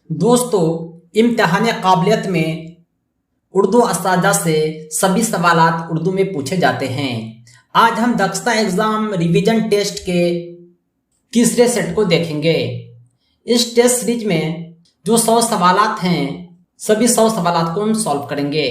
दोस्तों, इम्तिहान काबिलियत में उर्दू असादा से सभी सवालात उर्दू में पूछे जाते हैं। आज हम दक्षता एग्जाम रिवीजन टेस्ट के तीसरे सेट को देखेंगे। इस टेस्ट सीरीज में जो 100 सवालात हैं, सभी 100 सवालात को हम सॉल्व करेंगे।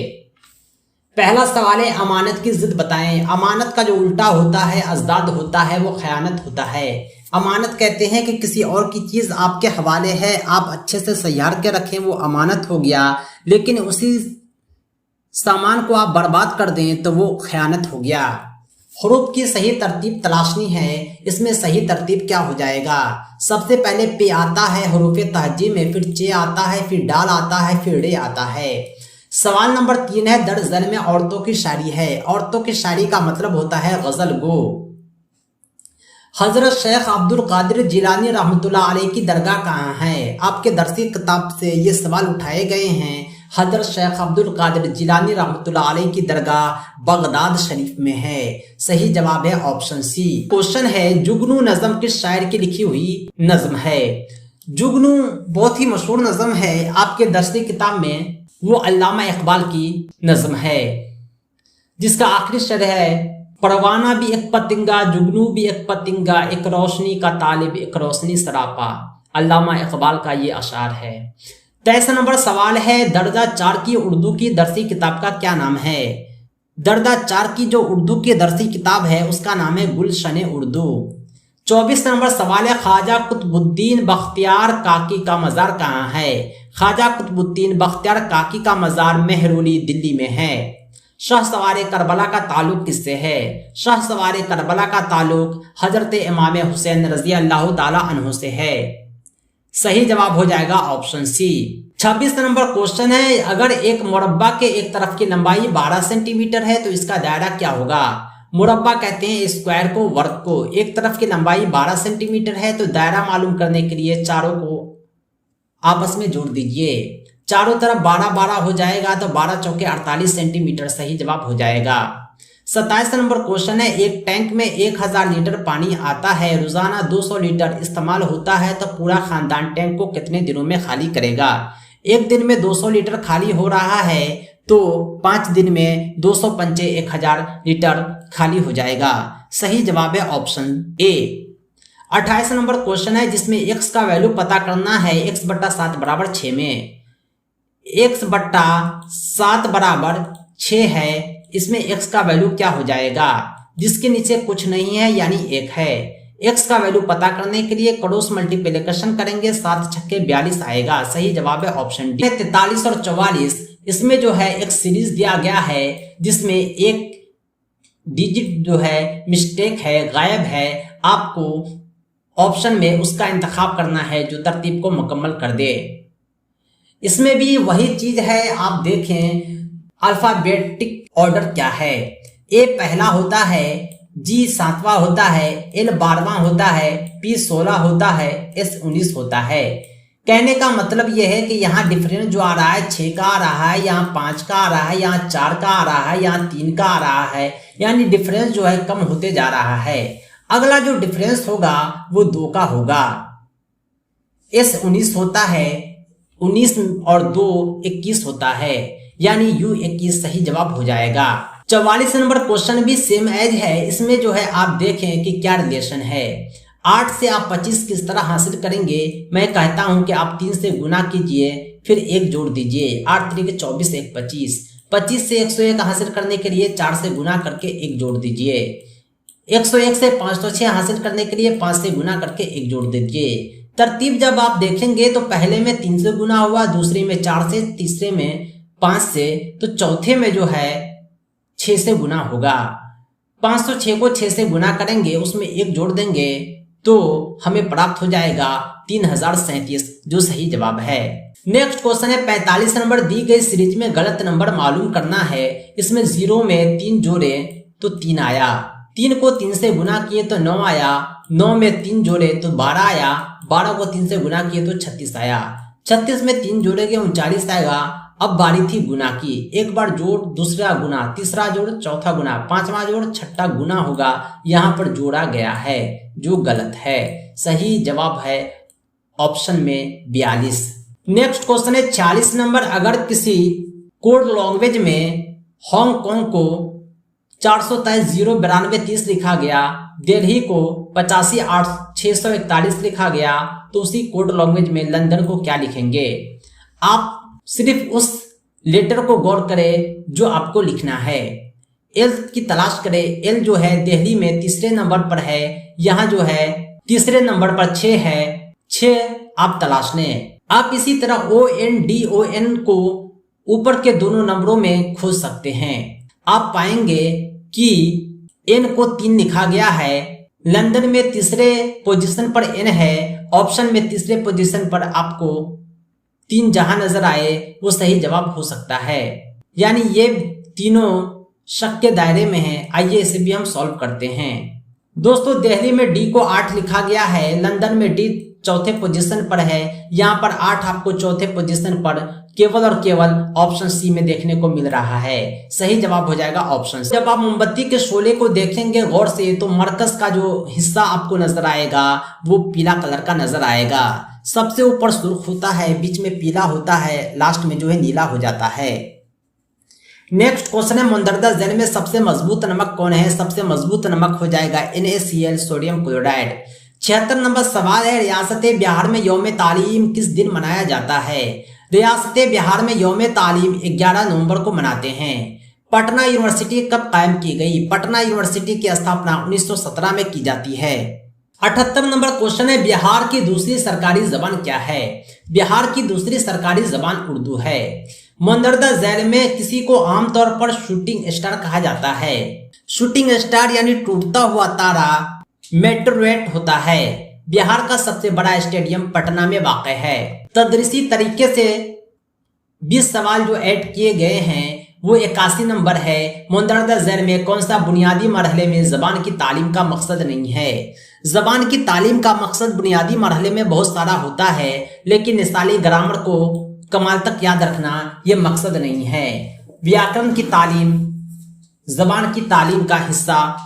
पहला सवाल है, अमानत की जिद बताएं। अमानत का जो उल्टा होता है, अजदाद होता है, वो खयानत होता है। अमानत कहते हैं कि किसी और की चीज आपके हवाले है, आप अच्छे से सैयार के रखें, वो अमानत हो गया। लेकिन उसी सामान को आप बर्बाद कर दें तो वो खयानत हो गया। हुरूफ की सही तरतीब तलाशनी है। इसमें सही तरतीब क्या हो जाएगा? सबसे पहले पे आता है हुरूफ तहजी में, फिर चे आता है, फिर डाल आता है, फिर रे आता है। सवाल नंबर 3 है, दर ज़ैल में औरतों की शायरी है। औरतों की शायरी का मतलब होता है गजल गो। हजरत शेख अब्दुल कादिर जिलानी रहमतुल्लाह अलैह की दरगाह कहाँ है? आपके दरसी किताब से ये सवाल उठाए गए हैं। हजरत शेख अब्दुल कादिर जिलानी रहमतुल्लाह अलैह की दरगाह बगदाद शरीफ में है। सही जवाब है ऑप्शन सी। क्वेश्चन है, जुगनू नज़म किस शायर की लिखी हुई नज़म है? जुगनू बहुत ही मशहूर नज़म है। आपके दरसी किताब में वो अल्लामा इकबाल की नज़म है, जिसका आखिरी शेर है, परवाना भी एक पतिंगा, जुगनू भी एक पतिंगा, एक रोशनी का तालिब, एक रोशनी सरापा। अल्लामा इकबाल का ये अशार है। 23 नंबर सवाल है, दर्जा 4 की उर्दू की दरसी किताब का क्या नाम है? दर्जा 4 की जो उर्दू की दरसी किताब है उसका नाम है गुलशन उर्दू। 24 नंबर सवाल है, ख्वाजा कुतुबुद्दीन बख्तियार काकी का मज़ार कहाँ है? ख्वाजा कुतुबुद्दीन बख्तियार काकी का मज़ार मेहरौली दिल्ली में है। शाह सवार करबला का ताल्लुक किससे है? शाह सवार करबला का ताल्लुक हजरत इमाम हुसैन रजी अल्लाह ताला अन्हु से है। सही जवाब हो जाएगा ऑप्शन सी। 26 नंबर क्वेश्चन है, अगर एक मुरब्बा के एक तरफ की लंबाई 12 सेंटीमीटर है तो इसका दायरा क्या होगा? मुरब्बा कहते हैं स्क्वायर को, वर्ग को। एक तरफ की लंबाई 12 सेंटीमीटर है तो दायरा मालूम करने के लिए चारों को आपस में जोड़ दीजिए। चारों तरफ 12-12 हो जाएगा तो 12 चौके 48 सेंटीमीटर सही जवाब हो जाएगा। 27 नंबर क्वेश्चन है, एक टैंक में 1000 लीटर पानी आता है, रोजाना 200 लीटर इस्तेमाल होता है तो पूरा खानदान टैंक को कितने दिनों में खाली करेगा? एक दिन में 200 लीटर खाली हो रहा है तो 5 दिन में 200 पंचे 1000 लीटर खाली हो जाएगा। सही जवाब है ऑप्शन ए। 28 नंबर क्वेश्चन है, जिसमें x का वैल्यू पता करना है। x बट्टा 7 बराबर 6 में x बट्टा 7 बराबर 6 है, इसमें x का वैल्यू क्या हो जाएगा? जिसके नीचे कुछ नहीं है यानी 1 है। x का वैल्यू पता करने के लिए क्रॉस मल्टीप्लिकेशन करेंगे, 7 छक्के 42 आएगा। सही जवाब है ऑप्शन डी। 43 और 44 इसमें जो है एक सीरीज दिया गया है जिसमें एक डिजिट जो है मिस्टेक है, गायब है। आपको ऑप्शन में उसका इंतखाब करना है जो तरतीब को मुकम्मल कर दे। इसमें भी वही चीज है, आप देखें अल्फाबेटिक ऑर्डर क्या है। ए पहला होता है, जी 7वां होता है, एल 12वां होता है, पी 16 होता है, एस 19 होता है। कहने का मतलब यह है कि यहाँ डिफरेंस जो आ रहा है 6 का आ रहा है, यहाँ 5 का आ रहा है, यहाँ 4 का आ रहा है, यहाँ 3 का आ रहा है, यानी डिफरेंस जो है कम होते जा रहा है। अगला जो डिफरेंस होगा वो 2 का होगा। एस 19 होता है, 19 और 2 21 होता है, यानी यू 21 सही जवाब हो जाएगा। 44 नंबर क्वेश्चन भी सेम एज है। इसमें जो है आप देखें कि क्या रिलेशन है। 8 से आप 25 किस तरह हासिल करेंगे? मैं कहता हूं कि आप 3 से गुना कीजिए, फिर 1 जोड़ दीजिए। 8 3 के 24, 1 25। 25 से 101 हासिल करने के लिए 4 से गुना करके 1 जोड़ दीजिए। 101 से 506 हासिल करने के लिए 5 से गुना करके 1 जोड़ दीजिए। तरतीब जब आप देखेंगे तो पहले में 3 से गुना हुआ, दूसरे में 4 से, तीसरे में 5 से, तो चौथे में जो है 6 से गुना होगा। 506 को 6 से गुना करेंगे, उसमें 1 जोड़ देंगे तो हमें प्राप्त हो जाएगा 3037, जो सही जवाब है। नेक्स्ट क्वेश्चन है, 45 नंबर दी गई सीरीज में गलत नंबर मालूम करना है। इसमें 0 में 3 जोड़े तो 3 आया, 3 को 3 से गुना किए तो 9 आया, 9 में 3 जोड़े तो 12 आया, 12 को 3 से गुना किए तो 36 आया, 36 में 3 जोड़ेंगे 39 आएगा। अब बारी थी गुना की, एक बार जोड़, दूसरा गुना, तीसरा जोड़, चौथा गुना, 5वां जोड़, छठा गुना होगा। यहाँ पर जोड़ा गया है जो गलत है। सही जवाब है ऑप्शन में 42। नेक्स्ट क्वेश्चन है 46 नंबर, अगर किसी कोड लैंग्वेज में हांगकांग को 423-092-30 लिखा गया, दिल्ली को 85-8-641 लिखा गया, तो उसी कोड लैंग्वेज में लंदन को क्या लिखेंगे? आप सिर्फ उस लेटर को गौर करें जो आपको लिखना है। एल की तलाश करें। एल जो है दिल्ली में तीसरे नंबर पर है, यहाँ जो है तीसरे नंबर पर 6 है, 6 आप तलाश लें। आप इसी तरह ONDON को ऊपर के दोनों नंबरों में खोज सकते हैं। आप पाएंगे कि N को 3 लिखा गया है, लंदन में तीसरे पोजीशन पर N है, ऑप्शन में तीसरे पोजीशन पर आपको 3 जहां नजर आए वो सही जवाब हो सकता है, यानी ये तीनों शक के दायरे में है। आइए इसे भी हम सॉल्व करते हैं। दोस्तों दिल्ली में D को 8 लिखा गया है, लंदन में D चौथे पोजीशन पर है, यहाँ पर 8 आपको चौथे पोजीशन पर केवल और केवल ऑप्शन सी में देखने को मिल रहा है। सही जवाब हो जाएगा ऑप्शन सी। जब आप मोमबत्ती के शोले को देखेंगे गौर से तो मरकज का जो हिस्सा आपको नजर आएगा वो पीला कलर का नजर आएगा। सबसे ऊपर सुर्ख होता है, बीच में पीला होता है, लास्ट में जो है नीला हो जाता है। नेक्स्ट क्वेश्चन है मंदरदा झील में सबसे मजबूत नमक कौन है? सबसे मजबूत नमक हो जाएगा NaCl सोडियम क्लोराइड। 76 नंबर सवाल है, रियासत बिहार में यौम तालीम किस दिन मनाया जाता है? रियासत बिहार में यौम तालीम 11 नवंबर को मनाते हैं। पटना यूनिवर्सिटी कब कायम की गई? पटना यूनिवर्सिटी की स्थापना 1917 में की जाती है। 78 नंबर क्वेश्चन है, बिहार की दूसरी सरकारी जबान क्या है? बिहार की दूसरी सरकारी जबान उर्दू है। मंदरदा झील में किसी को आमतौर पर शूटिंग स्टार कहा जाता है। शूटिंग स्टार यानी टूटता हुआ तारा मेट्रोवेट होता है। बिहार का सबसे बड़ा स्टेडियम पटना में वाक़ है। तदरीसी तरीके से 20 सवाल जो ऐड किए गए हैं वो 81 नंबर है। मंदरदा झील में कौन सा बुनियादी मरहले में जबान की तालीम का मकसद नहीं है? जबान की तालीम का मकसद बुनियादी मरहले में बहुत सारा होता है, लेकिन निसाली ग्रामर को कमाल तक याद रखना ये मकसद नहीं है। व्याकरण की तालीम जबान की तालीम का हिस्सा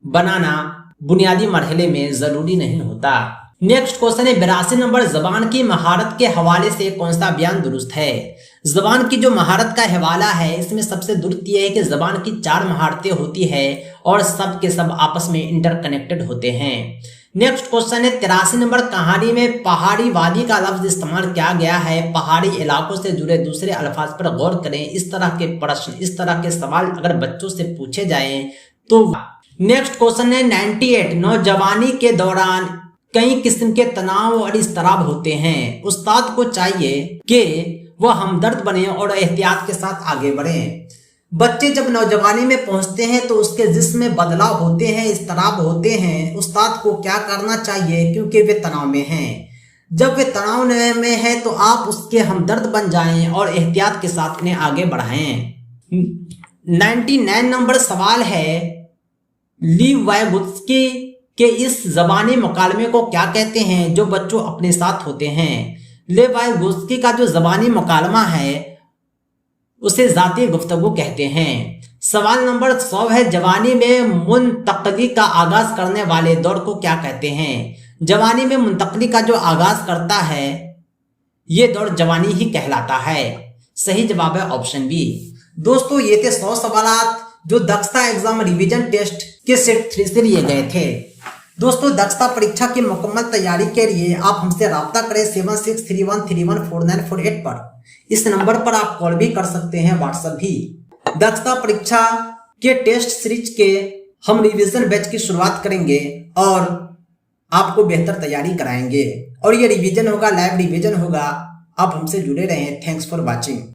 बनाना बुनियादी मरहले में जरूरी नहीं होता। नेक्स्ट क्वेश्चन है 82 नंबर, जबान की महारत के हवाले से कौन सा बयान दुरुस्त है? जबान की जो महारत का हवाला है इसमें सबसे दुरुस्त यह है कि जबान की 4 महारतें होती है और सब के सब आपस में इंटरकनेक्टेड होते हैं। नेक्स्ट क्वेश्चन है 83 नंबर, कहानी में पहाड़ी वादी का लफ्ज इस्तेमाल किया गया है। पहाड़ी इलाकों से जुड़े दूसरे अल्फाज पर गौर करें। इस तरह के प्रश्न, इस तरह के सवाल अगर बच्चों से पूछे जाएं तो। नेक्स्ट क्वेश्चन है 98, नौजवानी के दौरान कई किस्म के तनाव और इस्तराब होते हैं। उस्ताद को चाहिए कि वह हमदर्द बने और एहतियात के साथ आगे बढ़ें। बच्चे जब नौजवानी में पहुंचते हैं तो उसके जिस्म में बदलाव होते हैं, इस्तराब होते हैं। उस्ताद को क्या करना चाहिए? क्योंकि वे तनाव में हैं। जब वे तनाव में है तो आप उसके हमदर्द बन जाएं और एहतियात के साथ उन्हें आगे बढ़ाएं। 99 नंबर सवाल है, लीव वाइगोत्स्की के इस जबानी मुकालमे को क्या कहते हैं जो बच्चों अपने साथ होते हैं? लीव वाइगोत्स्की का जो जबानी मुकालमा है उसे जाती गुफ्तगू कहते हैं। सवाल नंबर 100 है, जवानी में मुंतकली का आगाज करने वाले दौर को क्या कहते हैं? जवानी में मुंतकली का जो आगाज करता है ये दौर जवानी ही कहलाता है। सही जवाब है ऑप्शन बी। दोस्तों ये थे 100 सवाल जो दक्षता एग्जाम रिवीजन टेस्ट के सेट 3 से लिए गए थे। दोस्तों दक्षता परीक्षा की मुकम्मल तैयारी के लिए आप हमसे राब्ता करें 7631314948 पर। इस नंबर पर आप कॉल भी कर सकते हैं, व्हाट्सएप भी। दक्षता परीक्षा के टेस्ट सीरीज के हम रिवीजन बैच की शुरुआत करेंगे और आपको बेहतर तैयारी कराएंगे और ये रिवीजन होगा, लाइव रिवीजन होगा। आप हमसे जुड़े रहें। Thanks for watching.